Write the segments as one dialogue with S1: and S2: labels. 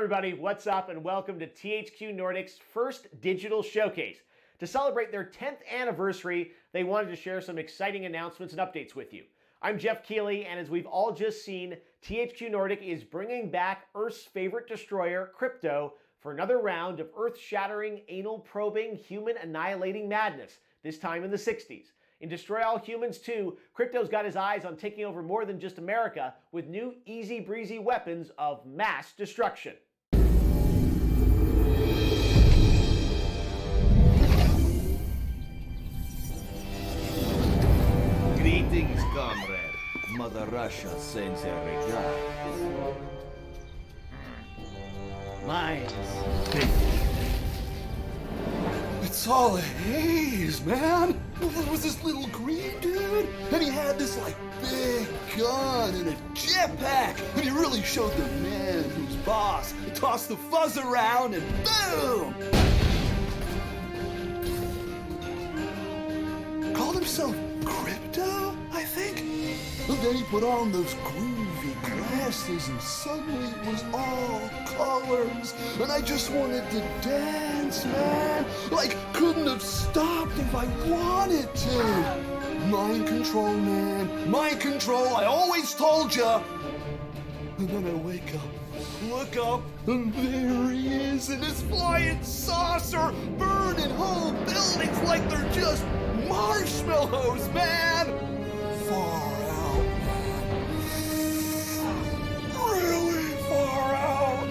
S1: everybody, what's up and welcome to THQ Nordic's first digital showcase. To celebrate their 10th anniversary, they wanted to share some exciting announcements and updates with you. I'm Jeff Keighley, and as we've all just seen, THQ Nordic is bringing back Earth's favorite destroyer, Crypto, for another round of earth-shattering, anal-probing, human-annihilating madness, this time in the 60s. In Destroy All Humans 2, Crypto's got his eyes on taking over more than just America with new easy-breezy weapons of mass destruction.
S2: Greetings, comrade. Mother Russia sends her regards. Mine's finished.
S3: It's all a haze, man. There was this little green dude, and he had this like big gun and a jetpack, and he really showed the man who's boss. Tossed the fuzz around, and boom! Called himself Crypto, I think. And then he put on those groovy glasses, and suddenly it was all colors, and I just wanted to dance, man. Like, couldn't have stopped if I wanted to. Mind control, man. Mind control, I always told ya. And then I wake up, look up, and there he is in his flying saucer, burning whole buildings like they're just marshmallows, man. Far out, man. Really far out.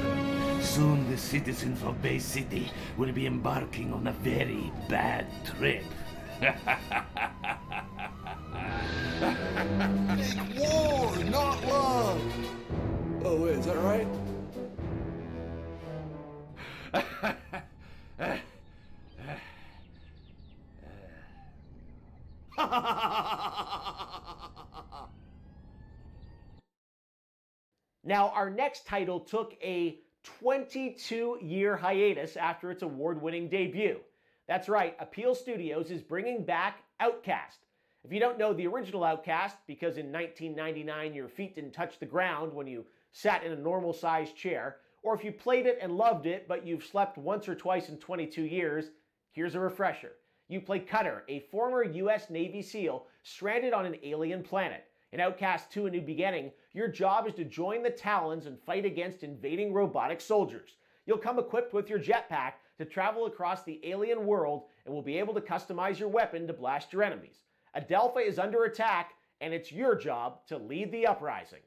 S2: Soon the citizens of Bay City will be embarking on a very bad trip.
S3: Big war, not love. Oh, wait, is that right?
S1: Now, our next title took a 22-year hiatus after its award-winning debut. That's right, Appeal Studios is bringing back Outcast. If you don't know the original Outcast, because in 1999 your feet didn't touch the ground when you sat in a normal-sized chair, or if you played it and loved it but you've slept once or twice in 22 years, here's a refresher. You play Cutter, a former US Navy SEAL stranded on an alien planet. In Outcast 2: A New Beginning, your job is to join the Talons and fight against invading robotic soldiers. You'll come equipped with your jetpack to travel across the alien world and will be able to customize your weapon to blast your enemies. Adelpha is under attack, and it's your job to lead the uprising.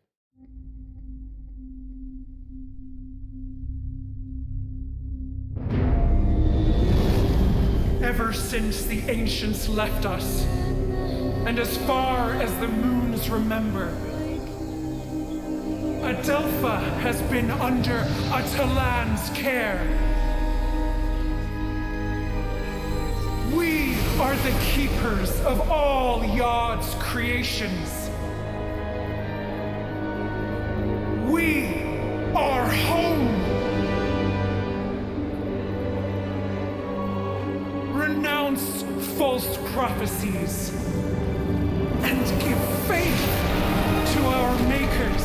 S4: Ever since the ancients left us, and as far as the moons remember, Adelpha has been under a Talan's care. We are the keepers of all Yod's creations. We are home. Renounce false prophecies and give faith to our makers.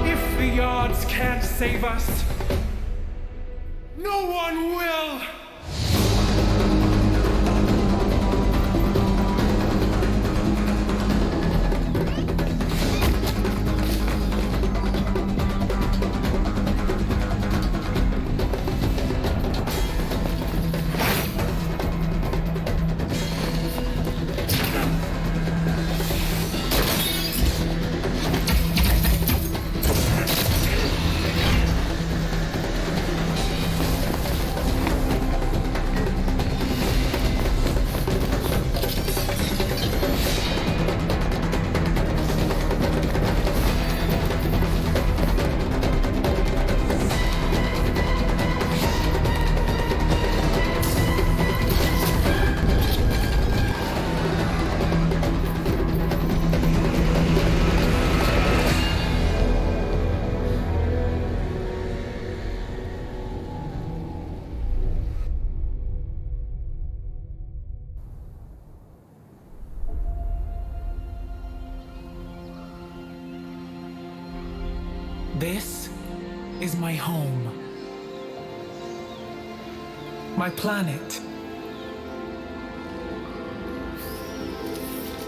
S4: If the Yods can't save us, no one will! This is my home. My planet.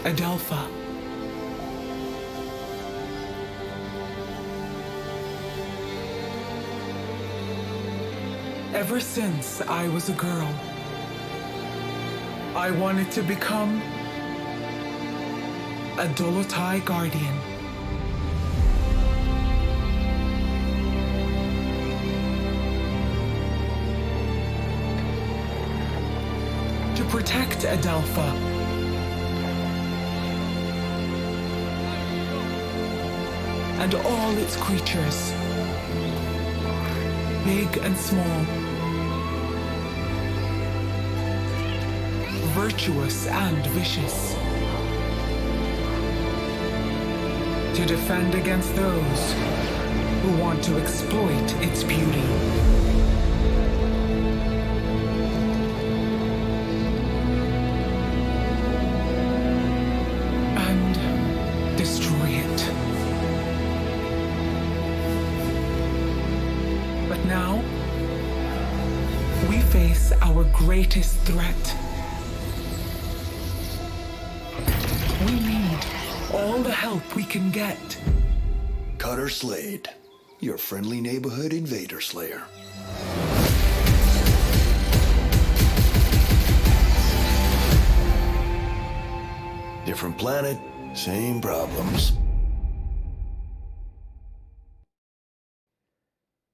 S4: Adelpha. Ever since I was a girl, I wanted to become a Dolotai Guardian. To protect Adelpha. And all its creatures, big and small, virtuous and vicious, to defend against those who want to exploit its beauty. And destroy it. But now, we face our greatest threat. We need all the help we can get.
S3: Cutter Slade, your friendly neighborhood invader slayer. Different planet, same problems.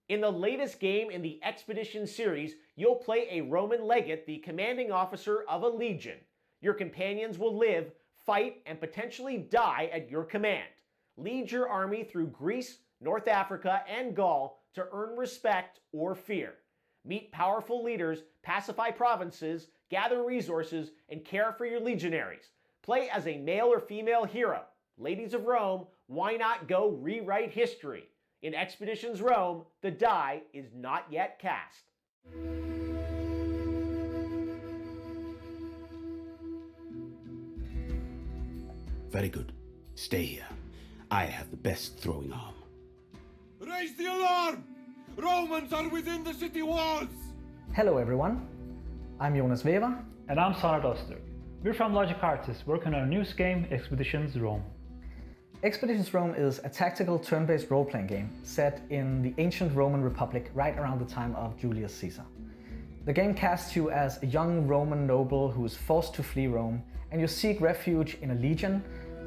S1: In the latest game in the Expedition series, you'll play a Roman legate, the commanding officer of a legion. Your companions will live, fight, and potentially die at your command. Lead your army through Greece, North Africa, and Gaul to earn respect or fear. Meet powerful leaders, pacify provinces, gather resources, and care for your legionaries. Play as a male or female hero. Ladies of Rome, why not go rewrite history? In Expeditions Rome, the die is not yet cast.
S2: Very good. Stay here. I have the best throwing arm.
S5: Raise the alarm! Romans are within the city walls!
S6: Hello everyone, I'm Jonas Weber.
S7: And I'm Sarah Oster. We're from Logic Artists, working on our newest game, Expeditions Rome.
S6: Expeditions Rome is a tactical turn-based role-playing game set in the ancient Roman Republic right around the time of Julius Caesar. The game casts you as a young Roman noble who is forced to flee Rome, and you seek refuge in a legion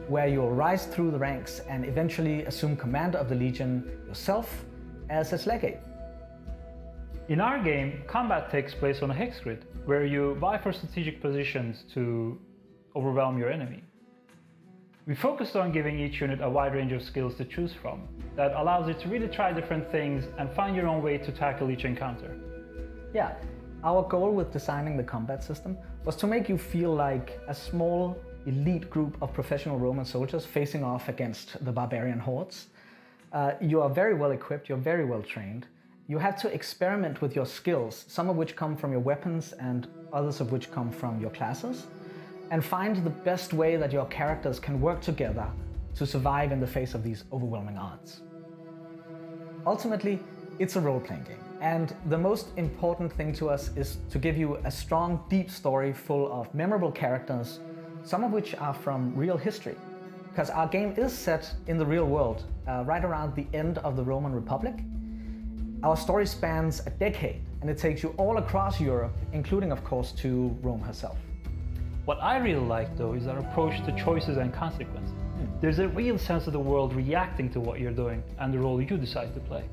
S6: where you'll rise through the ranks and eventually assume command of the legion yourself as its legate.
S7: In our game, combat takes place on a hex grid, where you vie for strategic positions to overwhelm your enemy. We focused on giving each unit a wide range of skills to choose from that allows you to really try different things and find your own way to tackle each encounter.
S6: Yeah, our goal with designing the combat system was to make you feel like a small elite group of professional Roman soldiers facing off against the barbarian hordes. You are very well equipped, you're very well trained. You have to experiment with your skills, some of which come from your weapons and others of which come from your classes, and find the best way that your characters can work together to survive in the face of these overwhelming odds. Ultimately, it's a role-playing game, and the most important thing to us is to give you a strong, deep story full of memorable characters, some of which are from real history, because our game is set in the real world, right around the end of the Roman Republic. Our story spans a decade, and it takes you all across Europe, including, of course, to Rome herself.
S7: What I really like, though, is our approach to choices and consequences. There's a real sense of the world reacting to what you're doing and the role you decide to play.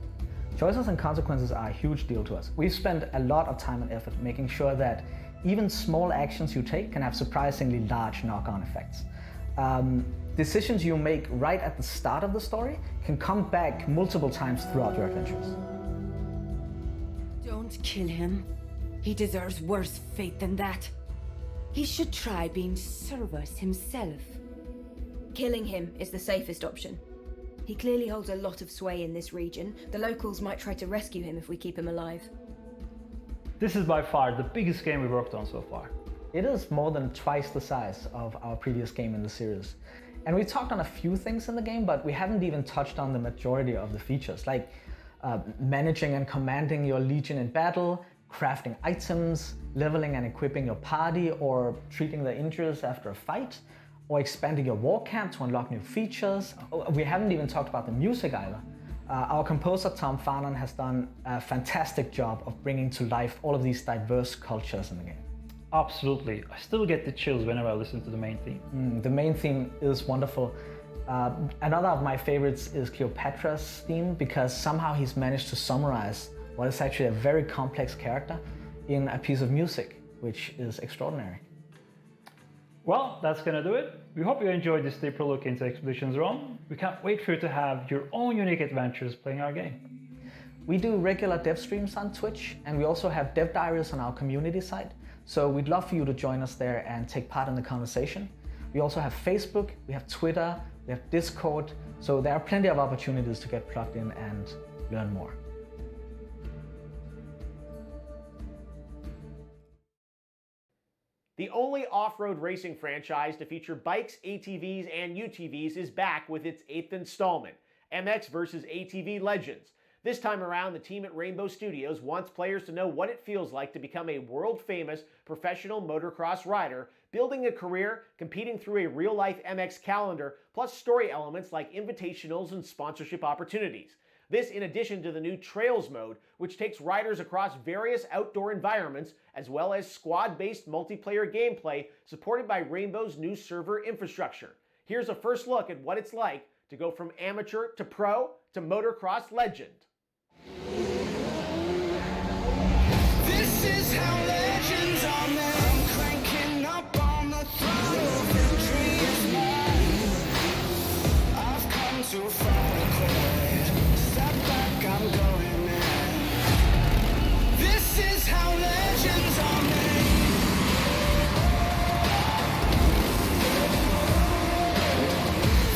S6: Choices and consequences are a huge deal to us. We've spent a lot of time and effort making sure that even small actions you take can have surprisingly large knock-on effects. Decisions you make right at the start of the story can come back multiple times throughout your adventures.
S8: Don't kill him. He deserves worse fate than that. He should try being Cerberus himself.
S9: Killing him is the safest option. He clearly holds a lot of sway in this region. The locals might try to rescue him if we keep him alive.
S7: This is by far the biggest game we've worked on so far.
S6: It is more than twice the size of our previous game in the series. And we talked on a few things in the game, but we haven't even touched on the majority of the features, like managing and commanding your legion in battle, crafting items, leveling and equipping your party, or treating the injuries after a fight, or expanding your war camp to unlock new features. We haven't even talked about the music either. Our composer Tom Farnan has done a fantastic job of bringing to life all of these diverse cultures in the game.
S7: Absolutely. I still get the chills whenever I listen to the main theme.
S6: The main theme is wonderful. Another of my favorites is Cleopatra's theme, because somehow he's managed to summarize what is actually a very complex character in a piece of music, which is extraordinary.
S7: Well, that's gonna do it. We hope you enjoyed this deeper look into Expeditions Rome. We can't wait for you to have your own unique adventures playing our game.
S6: We do regular dev streams on Twitch, and we also have dev diaries on our community site. So we'd love for you to join us there and take part in the conversation. We also have Facebook, we have Twitter, we have Discord. So there are plenty of opportunities to get plugged in and learn more.
S1: The only off-road racing franchise to feature bikes, ATVs, and UTVs is back with its 8th installment, MX vs. ATV Legends. This time around, the team at Rainbow Studios wants players to know what it feels like to become a world-famous professional motocross rider, building a career, competing through a real-life MX calendar, plus story elements like invitationals and sponsorship opportunities. This in addition to the new Trails mode, which takes riders across various outdoor environments, as well as squad-based multiplayer gameplay supported by Rainbow's new server infrastructure. Here's a first look at what it's like to go from amateur to pro to motocross legend.
S10: This is how legends are made. I'm cranking up on the throttle. Victory is mine. I've come too far to quit. Step back, I'm going in. This is how legends are made.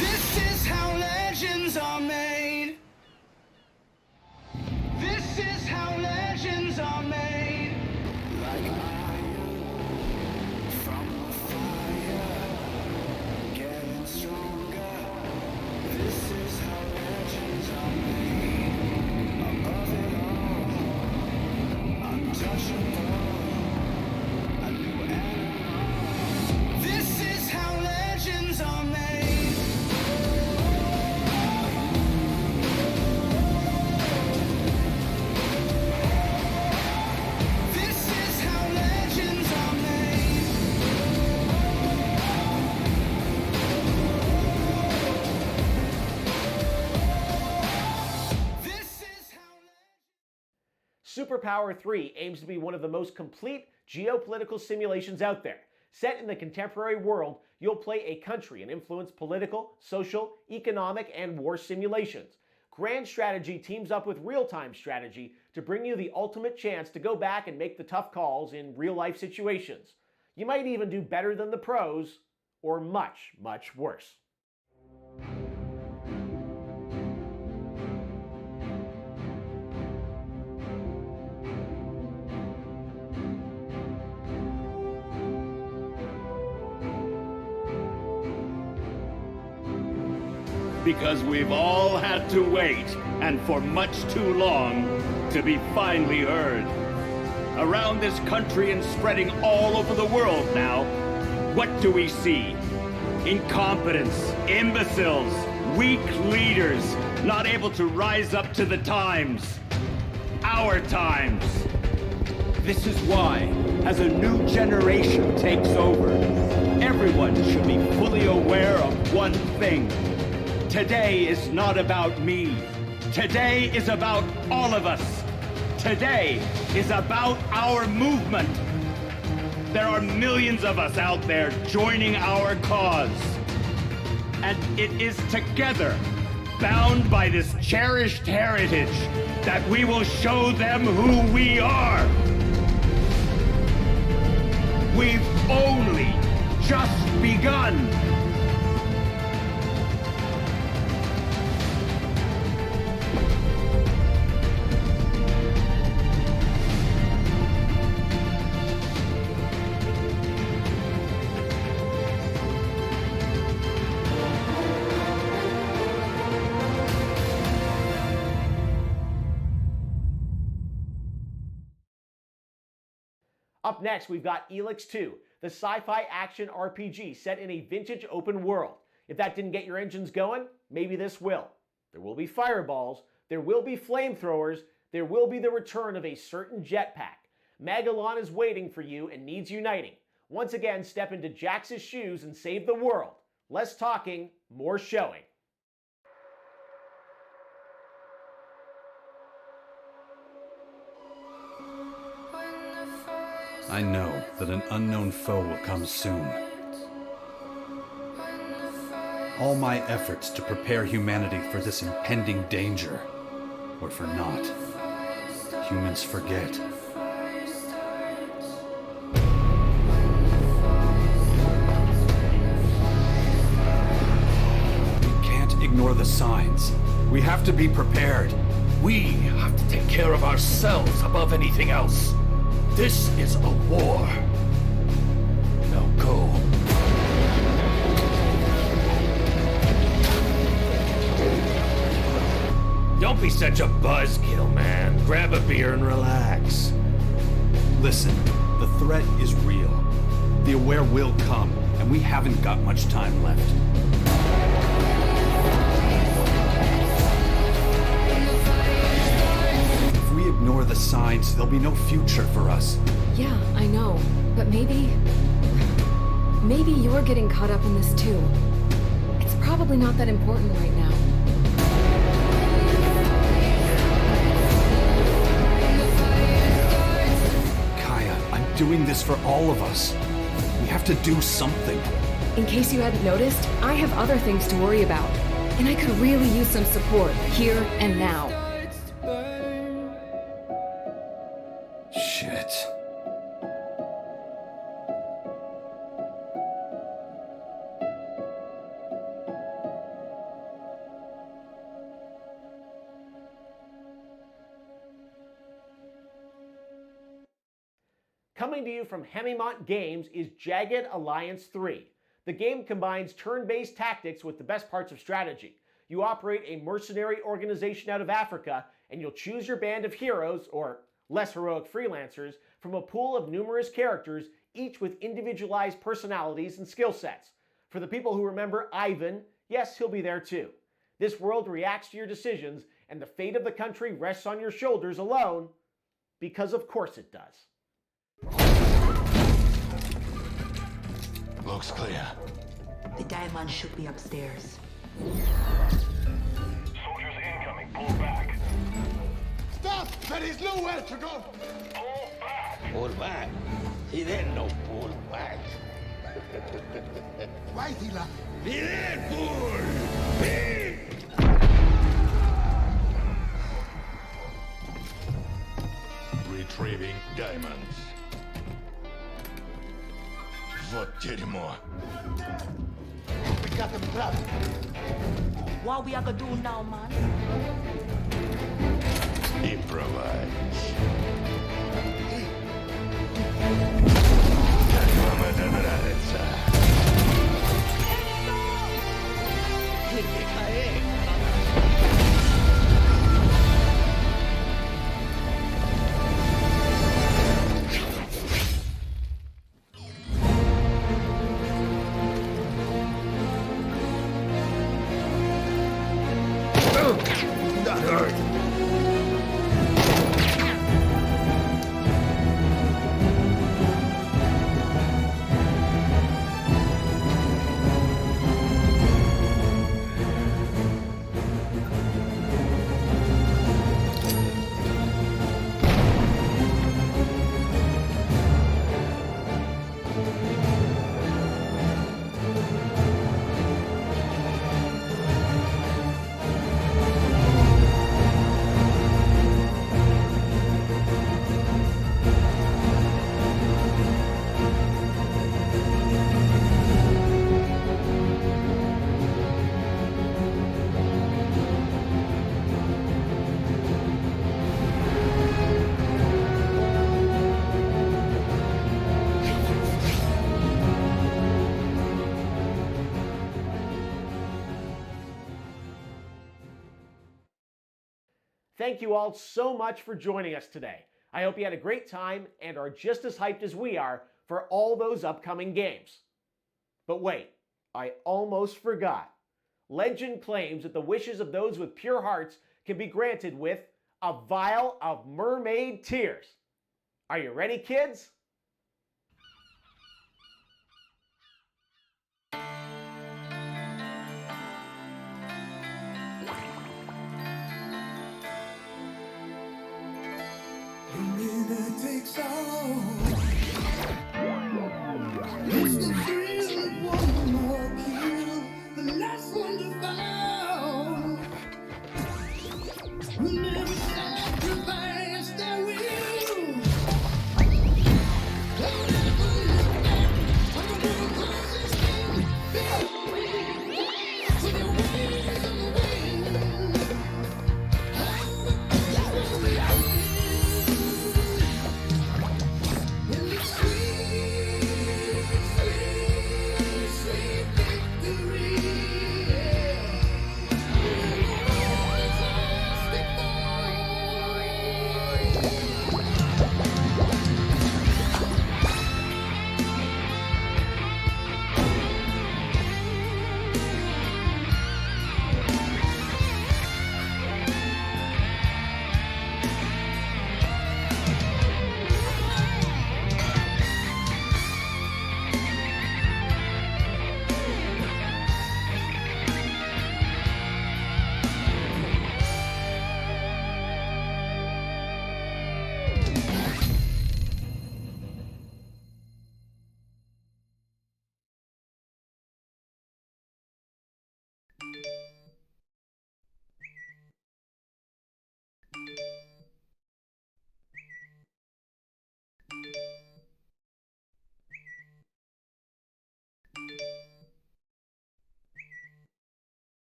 S10: This is how legends are made. This is how legends are made. Like iron from the fire, getting stronger. This is how legends are made. Above it all, untouchable, a new animal. This is how legends are made. This is how legends are made. This is how
S1: Superpower 3 aims to be one of the most complete geopolitical simulations out there. Set in the contemporary world, you'll play a country and influence political, social, economic, and war simulations. Grand Strategy teams up with real-time strategy to bring you the ultimate chance to go back and make the tough calls in real-life situations. You might even do better than the pros, or much, much worse.
S2: Because we've all had to wait, and for much too long, to be finally heard. Around this country and spreading all over the world now, what do we see? Incompetence, imbeciles, weak leaders, not able to rise up to the times. Our times. This is why, as a new generation takes over, everyone should be fully aware of one thing. Today is not about me. Today is about all of us. Today is about our movement. There are millions of us out there joining our cause. And it is together, bound by this cherished heritage, that we will show them who we are. We've only just begun.
S1: Up next, we've got Elix 2, the sci-fi action RPG set in a vintage open world. If that didn't get your engines going, maybe this will. There will be fireballs, there will be flamethrowers, there will be the return of a certain jetpack. Magellan is waiting for you and needs uniting. Once again, step into Jax's shoes and save the world. Less talking, more showing.
S11: I know that an unknown foe will come soon. All my efforts to prepare humanity for this impending danger were for naught. Humans forget. We can't ignore the signs. We have to be prepared.
S12: We have to take care of ourselves above anything else. This is a war. Now go. Don't be such a buzzkill, man. Grab a beer and relax.
S11: Listen, the threat is real. The Aware will come, and we haven't got much time left. If we ignore the signs, there'll be no future for us.
S13: Yeah, I know. But maybe you're getting caught up in this too. It's probably not that important right now.
S11: Doing this for all of us. We have to do something.
S13: In case you hadn't noticed, I have other things to worry about. And I could really use some support here and now.
S11: Shit.
S1: Coming to you from Hemimont Games is Jagged Alliance 3. The game combines turn-based tactics with the best parts of strategy. You operate a mercenary organization out of Africa, and you'll choose your band of heroes, or less heroic freelancers, from a pool of numerous characters, each with individualized personalities and skill sets. For the people who remember Ivan, yes, he'll be there too. This world reacts to your decisions, and the fate of the country rests on your shoulders alone, because of course it does.
S14: Looks clear.
S15: The diamond should be upstairs.
S14: Soldiers incoming. Pull back. Stop! There is nowhere to go! Pull back!
S16: Pull back? He didn't no pull back.
S14: Why is he laughing?
S16: He did pull! Big!
S14: Retrieving diamonds. Вот дерьмо. We got them trapped.
S15: What we are gonna do now, man?
S14: Improvise.
S16: That hurt.
S1: Thank you all so much for joining us today. I hope you had a great time and are just as hyped as we are for all those upcoming games. But wait, I almost forgot. Legend claims that the wishes of those with pure hearts can be granted with a vial of mermaid tears. Are you ready, kids?